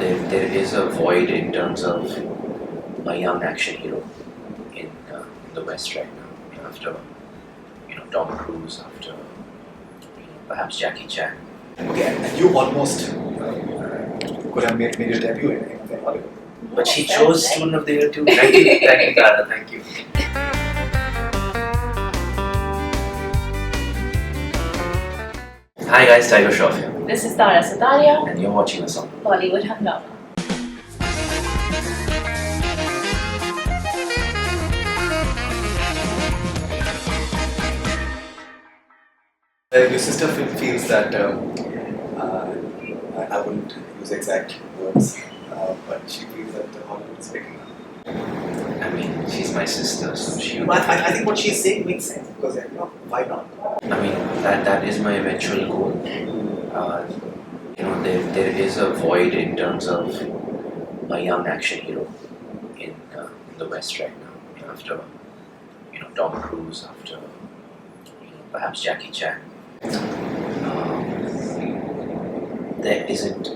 there is a void in terms of a young action hero in the West right now. After Tom Cruise, after perhaps Jackie Chan. Okay, and you almost could have made your debut in Hollywood. But she chose Student of the Year too. Thank you, Tara. Thank you. Hi guys, Shroff here. This is Sutaria, And you're watching us on Bollywood Hungama. Your sister feels that I wouldn't use exact words, but she feels that Hollywood is picking up. I mean, she's my sister, so she. I think what she's saying makes sense because why not? I mean, that is my eventual goal. There is a void in terms of a young action hero in the West right now. After Tom Cruise, after perhaps Jackie Chan. There isn't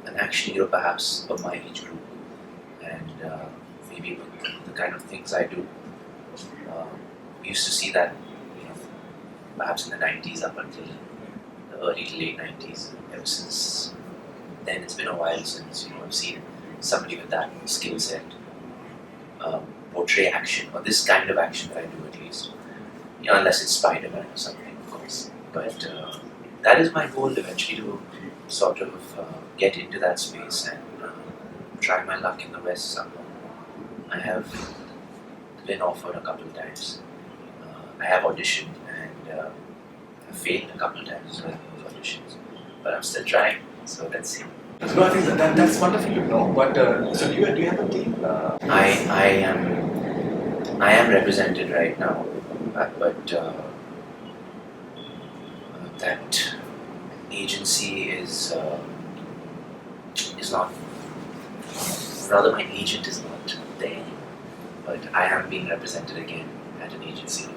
an action hero perhaps of my age group, and maybe with the kind of things I do. We used to see that perhaps in the 90s up until the early to late 90s. Ever since then, it's been a while since I've seen somebody with that skill set portray action, or this kind of action that I do at least. Unless it's Spider-Man or something, of course. But that is my goal eventually, to sort of get into that space and try my luck in the West somehow. I have been offered a couple of times. I have auditioned and I've failed a couple of times as well in those auditions. But I'm still trying, so let's see. No, I think that's wonderful to know. But so do you have a team? I am represented right now. But that agency is not, rather my agent is not there, but I am being represented again at an agency.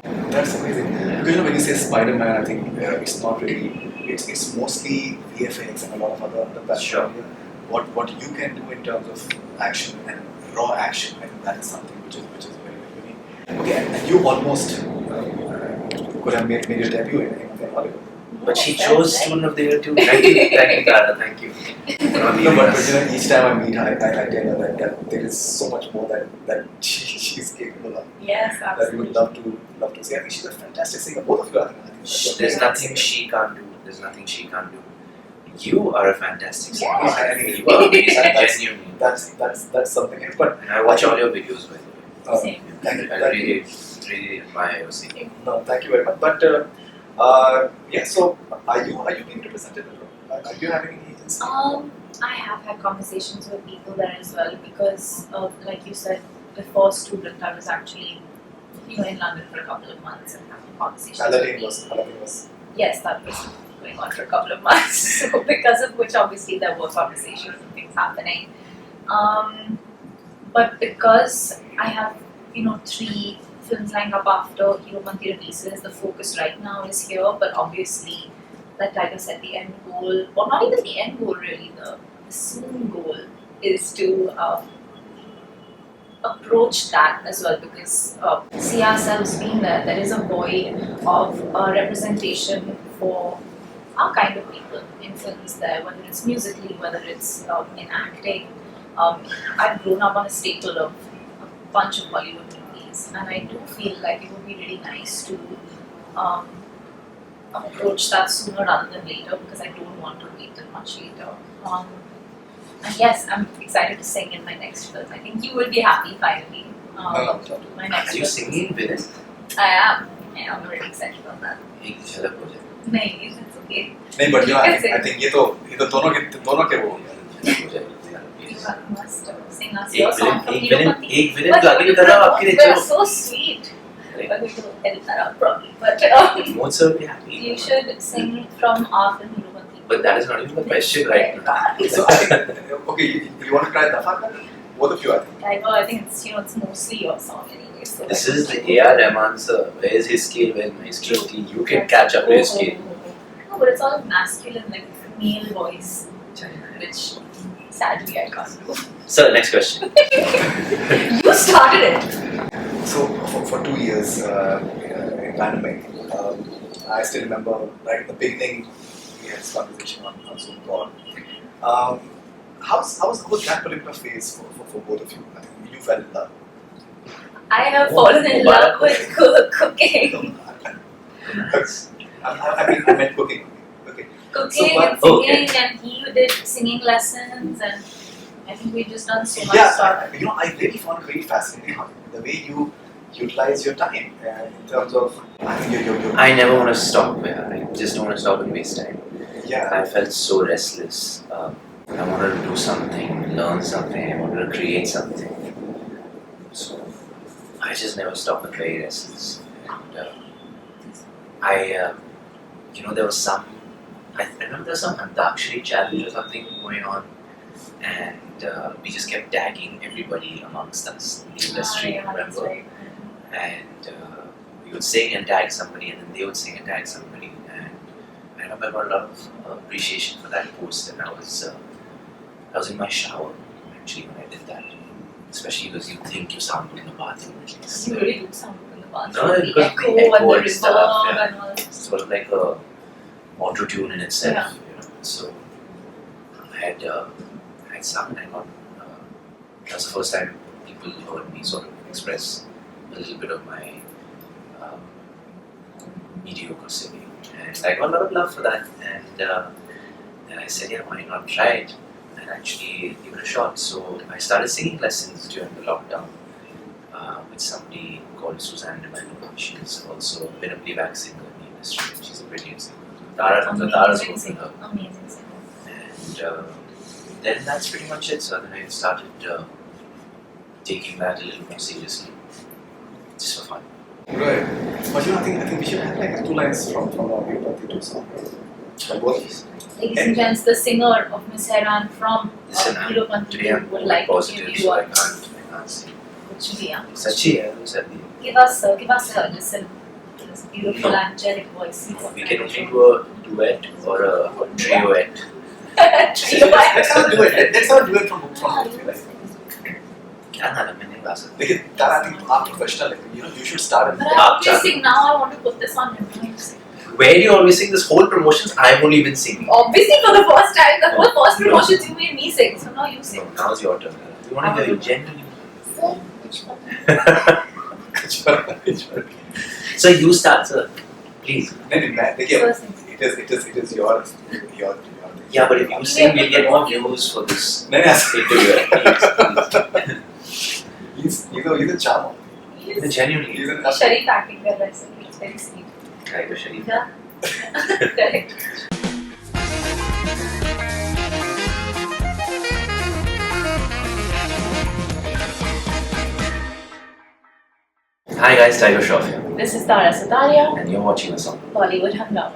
That's amazing. Yeah. Because when you say Spider-Man, I think it's not really, it's mostly VFX and a lot of other platforms. Sure. What you can do in terms of action and raw action, I think that is something which is very, very unique. Okay, and you almost could have made your debut in Hollywood. But she chose Student of the Year too. Thank you, Tara. Thank you. But each time I meet her, I tell her that there is so much more that she's capable of. Yes, absolutely. That we would love to see. I think she's a fantastic singer. Both of you, I think. There's nothing she can't do. There's nothing she can't do. You are a fantastic singer. Yes. I think You are amazing, genuinely. That's something else. But And I watch all your videos, by the way. Same. Thank you. I really admire your singing. No, thank you very much. But yeah, so are you being represented? Are you having any agency? I have had conversations with people there as well because, like you said, before Student, I was actually in London for a couple of months and having conversations. Aladdin was. Yes, that was going on for a couple of months. So because of which, obviously, there were conversations and things happening. But because I have 3 films lined up after Heropanti releases, the focus right now is here. But obviously, like I said, the end goal, or not even the end goal really, the soon goal is to approach that as well, because see ourselves being there is a void of representation for our kind of people in films there, whether it's musically, whether it's in acting. I've grown up on a staple of a bunch of Bollywood movies, and I do feel like it would be really nice to approach that sooner rather than later, because I don't want to wait till much later. And yes, I'm excited to sing in my next film. I think you will be happy finally. My next Are you film. singing with it? I am. Yeah, I'm really excited about that. एक झलक हो जाए. नहीं, it's okay. नहीं, but I think ये तो दोनों के वो हो गया. हो जाए. You must sing us your song from एक Heropanti. विलेन प्लग इन कर रहा हूँ आपके लिए. We're चलो. so sweet. We're going to edit that out probably. But Most will be happy. you should sing from our film Heropanti. But that is not even the question right now. So I think okay, you want to try Dafa? Both of you, I think. I think it's mostly your song anyway. So This is the A.R. Rahman sir. Where is his scale? Where is my scale? You can catch up to his scale. No, but it's all masculine, like male voice. which sadly I can't do. So, next question. You started it. So for 2 years in pandemic, I still remember right in the beginning we had this conversation on Zoom call. How was that particular phase for both of you? I think you fell in love. I have fallen in love with cooking. I meant cooking. Okay. Cooking and singing, and he did singing lessons, and I think we just done so much stuff. I really found it very fascinating how the way you utilize your time in terms of. I think you're I never want to stop. I just don't want to stop and waste time. Yeah. I felt so restless. I wanted to do something, learn something. I wanted to create something. So I just never stopped and very restless. And there was some. I remember there was some Antakshari challenge or something going on, and we just kept tagging everybody amongst us in the industry. Remember? Right. And we would sing and tag somebody, and then they would sing and tag somebody. And I remember I got a lot of appreciation for that post, and I was in my shower actually when I did that. Especially because you think you sound good in the bathroom at least. You really do sound good in the bathroom. No, The because echo the and echo the and stuff, reverb yeah. and all. It's sort of like a auto tune in itself, Yeah. So I had sung, and I got that was the first time people heard me sort of express a little bit of my mediocre singing, and I got a lot of love for that. And I said, yeah, why not try it and actually give it a shot? So I started singing lessons during the lockdown with somebody called Suzanne Demano. She's also been a playback singer in the industry. She's a brilliant singer. Tara's Amazing working singer. her. Amazing singer. And then that's pretty much it. So then I started taking that a little more seriously, just for fun. Right. But I think we should have like 2 lines from our Heropanti to song. By both of us. Ladies and gents, the singer of Miss Heran from Listen, Heropanti today I'm would like to give positive, you so I a can't sing. Sachi, Sachi, who said the give us a listen to this beautiful angelic voice. we can only do a duet or a trioet. Let's not do it. Let's not do it from both of you. Like, क्या गाना मैंने गा सकता लेकिन that I think आप professional है. You should start it. But I always sing now. I want to put this on him. Where do you always sing this whole promotions? I've only been singing. Obviously, for the first time, the whole first promotions you made me sing. So now you sing. No, now it's your turn. You want to hear you genuinely? Which one? So you start, sir. Please. नहीं मैं देखिए First thing. it is your Yeah, but if you sing, we'll get more views for this. नहीं Interview. he's a charmer. He's Genuinely. He's a Sharif acting कर रहा है. It's very sweet. Kind of Sharif. Yeah. Correct. Hi guys, Tiger Shroff here. This is Sutaria And you're watching us on Bollywood Hungama.